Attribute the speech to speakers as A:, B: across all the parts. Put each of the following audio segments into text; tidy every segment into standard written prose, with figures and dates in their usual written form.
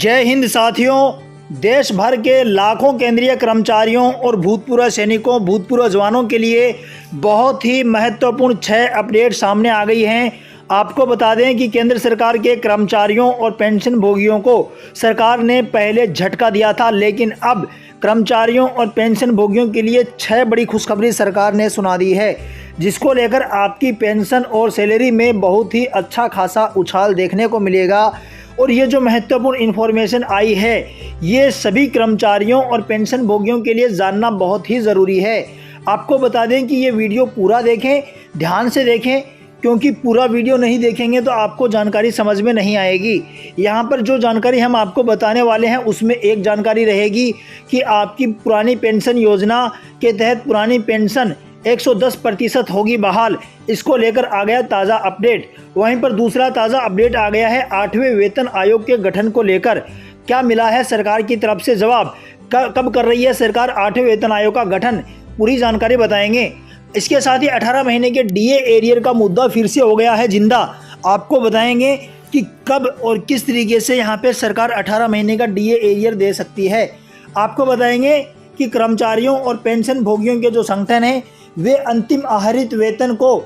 A: जय हिंद साथियों। देश भर के लाखों केंद्रीय कर्मचारियों और भूतपूर्व सैनिकों, भूतपूर्व जवानों के लिए बहुत ही महत्वपूर्ण 6 अपडेट सामने आ गई हैं। आपको बता दें कि केंद्र सरकार के कर्मचारियों और पेंशन भोगियों को सरकार ने पहले झटका दिया था, लेकिन अब कर्मचारियों और पेंशन भोगियों के लिए 6 बड़ी खुशखबरी सरकार ने सुना दी है, जिसको लेकर आपकी पेंशन और सैलरी में बहुत ही अच्छा खासा उछाल देखने को मिलेगा। और ये जो महत्वपूर्ण इन्फॉर्मेशन आई है, ये सभी कर्मचारियों और पेंशन भोगियों के लिए जानना बहुत ही ज़रूरी है। आपको बता दें कि ये वीडियो पूरा देखें, ध्यान से देखें, क्योंकि पूरा वीडियो नहीं देखेंगे तो आपको जानकारी समझ में नहीं आएगी। यहाँ पर जो जानकारी हम आपको बताने वाले हैं उसमें एक जानकारी रहेगी कि आपकी पुरानी पेंशन योजना के तहत पुरानी पेंशन 110% होगी बहाल। इसको लेकर आ गया ताज़ा अपडेट। वहीं पर दूसरा ताज़ा अपडेट आ गया है 8वें वेतन आयोग के गठन को लेकर। क्या मिला है सरकार की तरफ से जवाब, कब कर रही है सरकार 8वें वेतन आयोग का गठन, पूरी जानकारी बताएंगे। इसके साथ ही 18 महीने के डीए एरियर का मुद्दा फिर से हो गया है जिंदा। आपको बताएंगे कि कब और किस तरीके से यहाँ पे सरकार 18 महीने का डीए एरियर दे सकती है। आपको बताएंगे कि कर्मचारियों और पेंशन भोगियों के जो संगठन हैं वे अंतिम आहरित वेतन को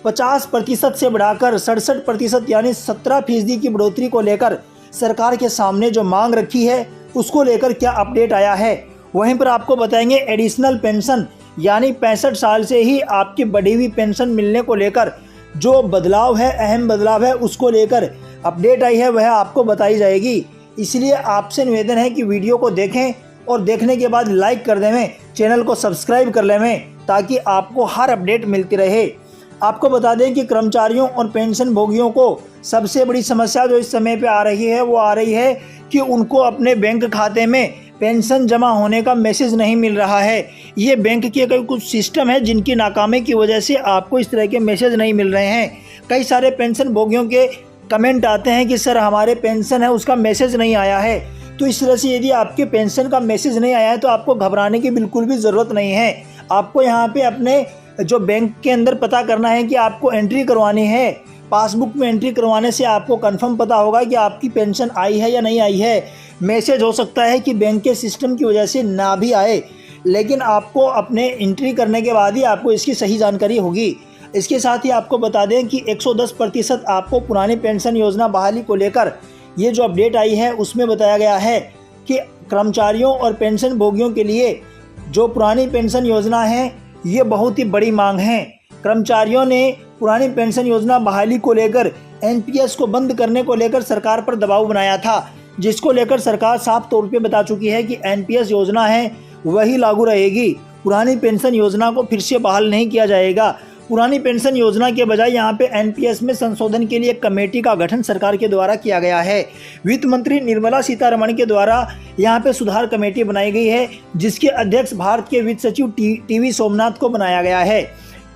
A: 50% से बढ़ाकर 67% यानी 17% की बढ़ोतरी को लेकर सरकार के सामने जो मांग रखी है उसको लेकर क्या अपडेट आया है। वहीं पर आपको बताएंगे एडिशनल पेंशन यानी 65 साल से ही आपकी बढ़ी हुई पेंशन मिलने को लेकर जो बदलाव है, अहम बदलाव है, उसको लेकर अपडेट आई है, वह आपको बताई जाएगी। इसलिए आपसे निवेदन है कि वीडियो को देखें और देखने के बाद लाइक कर देवें, चैनल को सब्सक्राइब कर लेवें, ताकि आपको हर अपडेट मिलती रहे। आपको बता दें कि कर्मचारियों और पेंशन भोगियों को सबसे बड़ी समस्या जो इस समय पे आ रही है वो आ रही है कि उनको अपने बैंक खाते में पेंशन जमा होने का मैसेज नहीं मिल रहा है। ये बैंक के कई कुछ सिस्टम है जिनकी नाकामी की वजह से आपको इस तरह के मैसेज नहीं मिल रहे हैं। कई सारे पेंशन भोगियों के कमेंट आते हैं कि सर हमारे पेंशन है उसका मैसेज नहीं आया है। तो इस तरह से यदि आपके पेंशन का मैसेज नहीं आया है तो आपको घबराने की बिल्कुल भी ज़रूरत नहीं है। आपको यहाँ पे अपने जो बैंक के अंदर पता करना है कि आपको एंट्री करवानी है। पासबुक में एंट्री करवाने से आपको कंफर्म पता होगा कि आपकी पेंशन आई है या नहीं आई है। मैसेज हो सकता है कि बैंक के सिस्टम की वजह से ना भी आए, लेकिन आपको अपने एंट्री करने के बाद ही आपको इसकी सही जानकारी होगी। इसके साथ ही आपको बता दें कि 110% आपको पुरानी पेंशन योजना बहाली को लेकर ये जो अपडेट आई है उसमें बताया गया है कि कर्मचारियों और पेंशन भोगियों के लिए जो पुरानी पेंशन योजना है ये बहुत ही बड़ी मांग है। कर्मचारियों ने पुरानी पेंशन योजना बहाली को लेकर एनपीएस को बंद करने को लेकर सरकार पर दबाव बनाया था, जिसको लेकर सरकार साफ तौर पे बता चुकी है कि एनपीएस योजना है वही लागू रहेगी। पुरानी पेंशन योजना को फिर से बहाल नहीं किया जाएगा। पुरानी पेंशन योजना के बजाय यहाँ पे एनपीएस में संशोधन के लिए एक कमेटी का गठन सरकार के द्वारा किया गया है। वित्त मंत्री निर्मला सीतारमण के द्वारा यहाँ पे सुधार कमेटी बनाई गई है, जिसके अध्यक्ष भारत के वित्त सचिव टीवी सोमनाथ को बनाया गया है।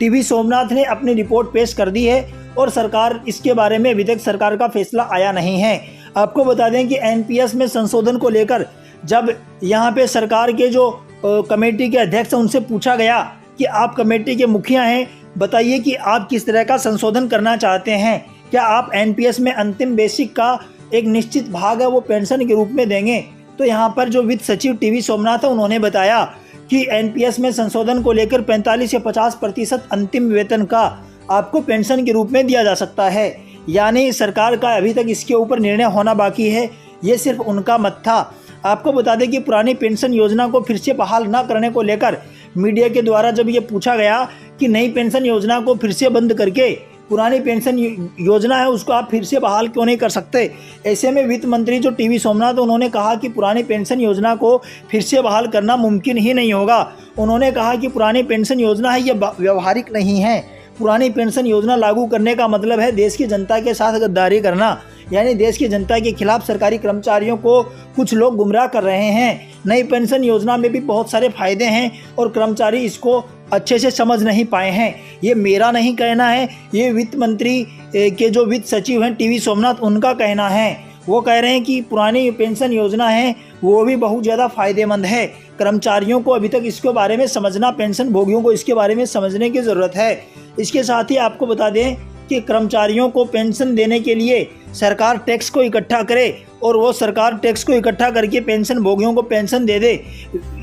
A: टीवी सोमनाथ ने अपनी रिपोर्ट पेश कर दी है और सरकार इसके बारे में अभी तक सरकार का फैसला आया नहीं है। आपको बता दें कि एनपीएस में संशोधन को लेकर जब यहाँ पे सरकार के जो कमेटी के अध्यक्ष हैं उनसे पूछा गया कि आप कमेटी के मुखिया हैं, बताइए कि आप किस तरह का संशोधन करना चाहते हैं। क्या आप एनपीएस में अंतिम बेसिक का एक निश्चित भाग है वो पेंशन के रूप में देंगे। तो यहाँ पर जो वित्त सचिव टीवी सोमनाथ है उन्होंने बताया कि एनपीएस में संशोधन को लेकर 45 से 50% अंतिम वेतन का आपको पेंशन के रूप में दिया जा सकता है। यानी सरकार का अभी तक इसके ऊपर निर्णय होना बाकी है, ये सिर्फ उनका मत था। आपको बता दें कि पुरानी पेंशन योजना को फिर से बहाल न करने को लेकर मीडिया के द्वारा जब ये पूछा गया कि नई पेंशन योजना को फिर से बंद करके पुरानी पेंशन योजना है उसको आप फिर से बहाल क्यों नहीं कर सकते। ऐसे में वित्त मंत्री जो टीवी सोमनाथ उन्होंने कहा कि पुरानी पेंशन योजना को फिर से बहाल करना मुमकिन ही नहीं होगा। उन्होंने कहा कि पुरानी पेंशन योजना है ये व्यवहारिक नहीं है। पुरानी पेंशन योजना लागू करने का मतलब है देश की जनता के साथ गद्दारी करना, यानी देश की जनता के खिलाफ सरकारी कर्मचारियों को कुछ लोग गुमराह कर रहे हैं। नई पेंशन योजना में भी बहुत सारे फायदे हैं और कर्मचारी इसको अच्छे से समझ नहीं पाए हैं। ये मेरा नहीं कहना है, ये वित्त मंत्री के जो वित्त सचिव हैं टीवी सोमनाथ उनका कहना है। वो कह रहे हैं कि पुरानी पेंशन योजना है वो भी बहुत ज़्यादा फायदेमंद है। कर्मचारियों को अभी तक इसके बारे में समझना, पेंशन भोगियों को इसके बारे में समझने की ज़रूरत है। इसके साथ ही आपको बता दें कि कर्मचारियों को पेंशन देने के लिए सरकार टैक्स को इकट्ठा करे और वो सरकार टैक्स को इकट्ठा करके पेंशन भोगियों को पेंशन दे दे,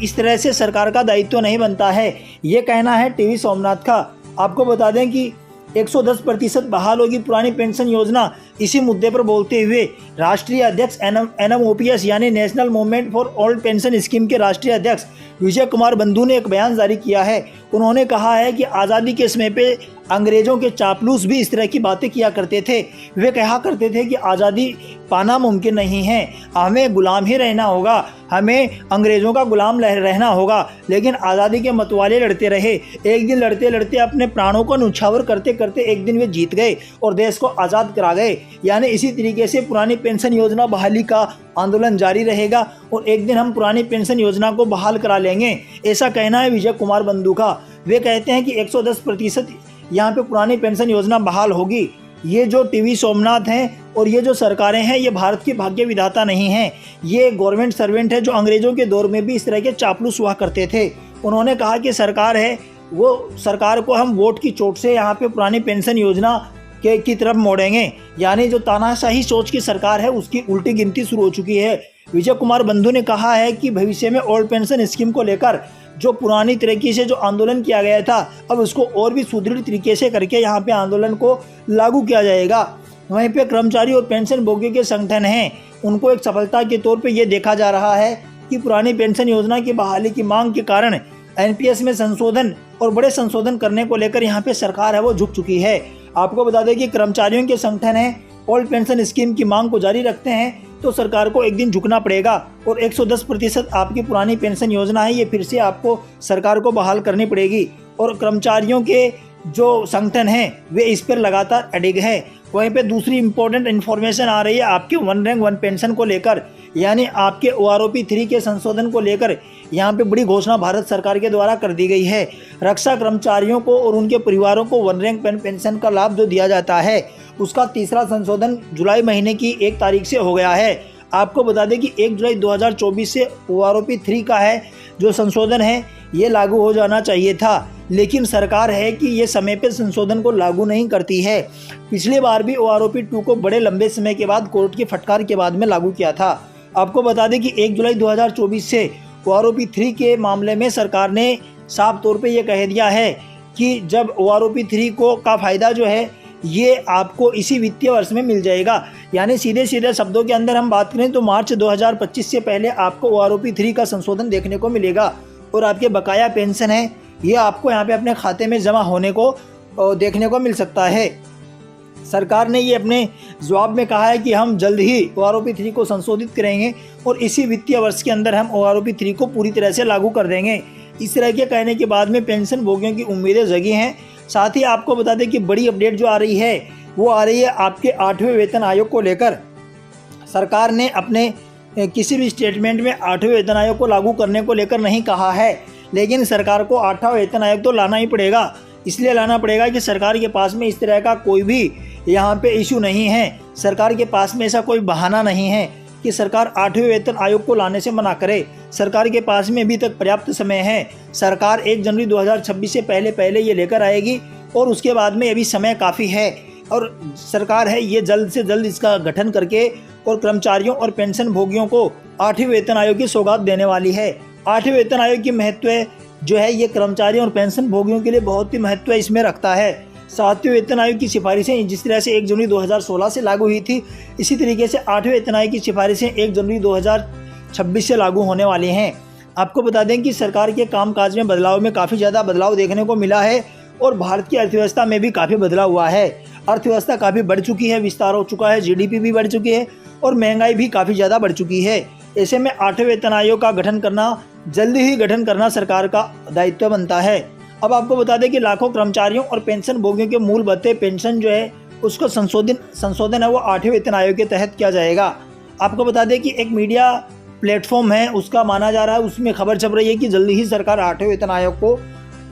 A: इस तरह से सरकार का दायित्व नहीं बनता है। ये कहना है टीवी सोमनाथ का। आपको बता दें कि 110% बहाल होगी पुरानी पेंशन योजना। इसी मुद्दे पर बोलते हुए राष्ट्रीय अध्यक्ष NMOPS यानी national movement for old pension scheme के राष्ट्रीय अध्यक्ष विजय कुमार बंधु ने एक बयान जारी किया है। उन्होंने कहा है कि आज़ादी के समय पे अंग्रेज़ों के चापलूस भी इस तरह की बातें किया करते थे। वे कहा करते थे कि आज़ादी पाना मुमकिन नहीं है, हमें गुलाम ही रहना होगा, हमें अंग्रेज़ों का गुलाम रहना होगा। लेकिन आज़ादी के मतवाले लड़ते रहे। एक दिन लड़ते लड़ते अपने प्राणों को न्यौछावर करते करते एक दिन वे जीत गए और देश को आज़ाद करा गए। यानी इसी तरीके से पुरानी पेंशन योजना बहाली का आंदोलन जारी रहेगा और एक दिन हम पुरानी पेंशन योजना को बहाल करा लेंगे, ऐसा कहना है विजय कुमार बंधु का। वे कहते हैं कि 110% यहाँ पे पुरानी पेंशन योजना बहाल होगी। ये जो टीवी सोमनाथ हैं और ये जो सरकारें हैं, ये भारत की भाग्य विधाता नहीं हैं। ये गवर्नमेंट सर्वेंट है जो अंग्रेज़ों के दौर में भी इस तरह के चापलूस हुआ करते थे। उन्होंने कहा कि सरकार है वो सरकार को हम वोट की चोट से यहाँ पे पुरानी पेंशन योजना की तरफ मोड़ेंगे। यानी जो तानाशाही सोच की सरकार है उसकी उल्टी गिनती शुरू हो चुकी है। विजय कुमार बंधु ने कहा है कि भविष्य में ओल्ड पेंशन स्कीम को लेकर जो पुरानी तरीके से जो आंदोलन किया गया था, अब उसको और भी सुदृढ़ तरीके से करके यहाँ पे आंदोलन को लागू किया जाएगा। वहीं पे कर्मचारी और पेंशन भोगियों के संगठन हैं, उनको एक सफलता के तौर पे ये देखा जा रहा है कि पुरानी पेंशन योजना की बहाली की मांग के कारण NPS में संशोधन और बड़े संशोधन करने को लेकर यहाँ पे सरकार है वो झुक चुकी है। आपको बता दें कि कर्मचारियों के संगठन हैं ओल्ड पेंशन स्कीम की मांग को जारी रखते हैं तो सरकार को एक दिन झुकना पड़ेगा और 110% आपकी पुरानी पेंशन योजना है ये फिर से आपको सरकार को बहाल करनी पड़ेगी। और कर्मचारियों के जो संगठन हैं वे इस पर लगातार अडिग हैं। वहीं पे दूसरी इंपॉर्टेंट इन्फॉर्मेशन आ रही है आपके 1 रैंक 1 पेंशन को लेकर, यानी आपके OROP 3 के संशोधन को लेकर यहाँ पे बड़ी घोषणा भारत सरकार के द्वारा कर दी गई है। रक्षा कर्मचारियों को और उनके परिवारों को 1 रैंक पेंशन का लाभ जो दिया जाता है उसका तीसरा संशोधन जुलाई महीने की 1 तारीख से हो गया है। आपको बता दें कि 1 जुलाई 2024 से OROP 3 का है जो संशोधन है ये लागू हो जाना चाहिए था, लेकिन सरकार है कि ये समय पे संशोधन को लागू नहीं करती है। पिछली बार भी OROP 2 को बड़े लंबे समय के बाद कोर्ट की फटकार के बाद में लागू किया था। आपको बता दें कि 1 जुलाई 2024 से OROP 3 के मामले में सरकार ने साफ तौर पे ये कह दिया है कि जब OROP 3 का फ़ायदा जो है ये आपको इसी वित्तीय वर्ष में मिल जाएगा। यानी सीधे सीधे शब्दों के अंदर हम बात करें तो मार्च 2025 से पहले आपको OROP 3 का संशोधन देखने को मिलेगा और आपके बकाया पेंशन है ये आपको यहाँ पे अपने खाते में जमा होने को देखने को मिल सकता है। सरकार ने ये अपने जवाब में कहा है कि हम जल्द ही OROP 3 को संशोधित करेंगे और इसी वित्तीय वर्ष के अंदर हम OROP 3 को पूरी तरह से लागू कर देंगे। इस तरह के कहने के बाद में पेंशन भोगियों की उम्मीदें जगी हैं। साथ ही आपको बता दें कि बड़ी अपडेट जो आ रही है वो आ रही है आपके 8वें वेतन आयोग को लेकर। सरकार ने अपने किसी भी स्टेटमेंट में 8वें वेतन आयोग को लागू करने को लेकर नहीं कहा है, लेकिन सरकार को 8वां वेतन आयोग तो लाना ही पड़ेगा। इसलिए लाना पड़ेगा कि सरकार के पास में इस तरह का कोई भी यहाँ पे इशू नहीं है। सरकार के पास में ऐसा कोई बहाना नहीं है कि सरकार 8वें वेतन आयोग को लाने से मना करे। सरकार के पास में अभी तक पर्याप्त समय है। सरकार 1 जनवरी 2026 से पहले ये लेकर आएगी और उसके बाद में अभी समय काफ़ी है और सरकार है ये जल्द से जल्द इसका गठन करके और कर्मचारियों और पेंशन भोगियों को 8वें वेतन आयोग की सौगात देने वाली है। 8वें वेतन आयोग की महत्व जो है ये कर्मचारियों और पेंशन भोगियों के लिए बहुत ही महत्व इसमें रखता है। 7वें वेतन आयोग की सिफारिशें जिस तरह से 1 जनवरी 2016 से लागू हुई थी, इसी तरीके से 8वें वेतन आयोग की सिफारिशें 1 जनवरी 2026 से लागू होने वाली हैं। आपको बता दें कि सरकार के कामकाज में बदलाव में काफ़ी ज़्यादा बदलाव देखने को मिला है और भारत की अर्थव्यवस्था में भी काफ़ी बदलाव हुआ है। अर्थव्यवस्था काफ़ी बढ़ चुकी है, विस्तार हो चुका है, GDP भी बढ़ चुकी है और महंगाई भी काफ़ी ज़्यादा बढ़ चुकी है। ऐसे में 8वें वेतन आयोग का गठन करना, जल्दी ही गठन करना सरकार का दायित्व बनता है। अब आपको बता दें कि लाखों कर्मचारियों और पेंशन भोगियों के मूल भत्ते पेंशन जो है उसका संशोधन है वो 8वें वेतन आयोग के तहत किया जाएगा। आपको बता दें कि एक मीडिया प्लेटफॉर्म है उसका माना जा रहा है, उसमें खबर छप रही है कि जल्दी ही सरकार 8वें वेतन आयोग को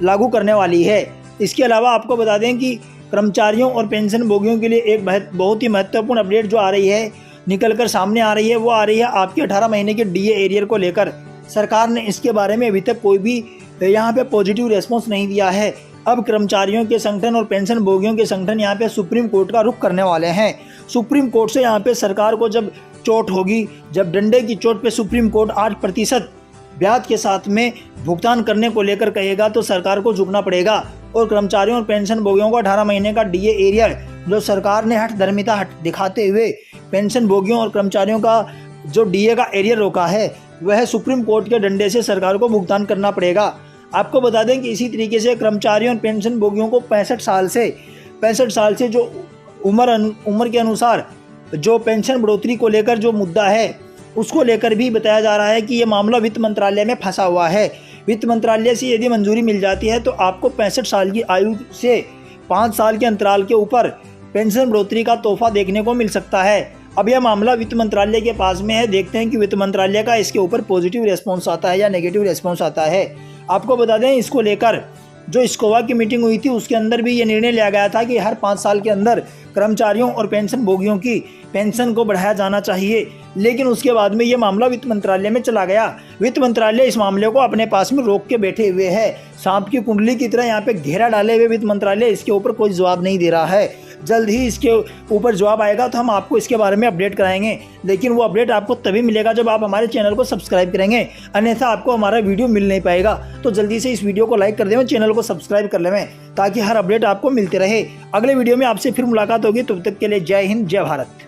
A: लागू करने वाली है। इसके अलावा आपको बता दें कि कर्मचारियों और पेंशन भोगियों के लिए एक बहुत ही महत्वपूर्ण अपडेट जो आ रही है, निकल कर सामने आ रही है, वो आ रही है आपके 18 महीने के DA एरियर को लेकर। सरकार ने इसके बारे में अभी तक कोई भी यहाँ पे पॉजिटिव रेस्पॉन्स नहीं दिया है। अब कर्मचारियों के संगठन और पेंशन भोगियों के संगठन यहाँ पे सुप्रीम कोर्ट का रुख करने वाले हैं सुप्रीम कोर्ट से यहाँ पे सरकार को जब चोट होगी, जब डंडे की चोट पे सुप्रीम कोर्ट 8% ब्याज के साथ में भुगतान करने को लेकर कहेगा तो सरकार को झुकना पड़ेगा। और कर्मचारियों और पेंशन भोगियों को 18 महीने का डीए एरियर जो सरकार ने हठ दिखाते हुए पेंशन भोगियों और कर्मचारियों का जो डीए का एरियर रोका है, वह सुप्रीम कोर्ट के डंडे से सरकार को भुगतान करना पड़ेगा। आपको बता दें कि इसी तरीके से कर्मचारियों और पेंशन भोगियों को 65 साल से जो उम्र के अनुसार जो पेंशन बढ़ोतरी को लेकर जो मुद्दा है, उसको लेकर भी बताया जा रहा है कि ये मामला वित्त मंत्रालय में फंसा हुआ है। वित्त मंत्रालय से यदि मंजूरी मिल जाती है तो आपको 65 साल की आयु से 5 साल के अंतराल के ऊपर पेंशन बढ़ोतरी का तोहफा देखने को मिल सकता है। अब यह मामला वित्त मंत्रालय के पास में है, देखते हैं कि वित्त मंत्रालय का इसके ऊपर पॉजिटिव रिस्पॉन्स आता है या नेगेटिव रिस्पॉन्स आता है। आपको बता दें, इसको लेकर जो स्कोवा की मीटिंग हुई थी उसके अंदर भी ये निर्णय लिया गया था कि हर 5 साल के अंदर कर्मचारियों और पेंशन भोगियों की पेंशन को बढ़ाया जाना चाहिए। लेकिन उसके बाद में ये मामला वित्त मंत्रालय में चला गया। वित्त मंत्रालय इस मामले को अपने पास में रोक के बैठे हुए है। सांप की कुंडली की तरह यहाँ पे घेरा डाले हुए वित्त मंत्रालय इसके ऊपर कोई जवाब नहीं दे रहा है। जल्द ही इसके ऊपर जवाब आएगा तो हम आपको इसके बारे में अपडेट कराएंगे, लेकिन वो अपडेट आपको तभी मिलेगा जब आप हमारे चैनल को सब्सक्राइब करेंगे, अन्यथा आपको हमारा वीडियो मिल नहीं पाएगा। तो जल्दी से इस वीडियो को लाइक कर दें, चैनल को सब्सक्राइब कर लें ताकि हर अपडेट आपको मिलते रहे। अगले वीडियो में आपसे फिर मुलाकात होगी, तब तक के लिए जय हिंद, जय भारत।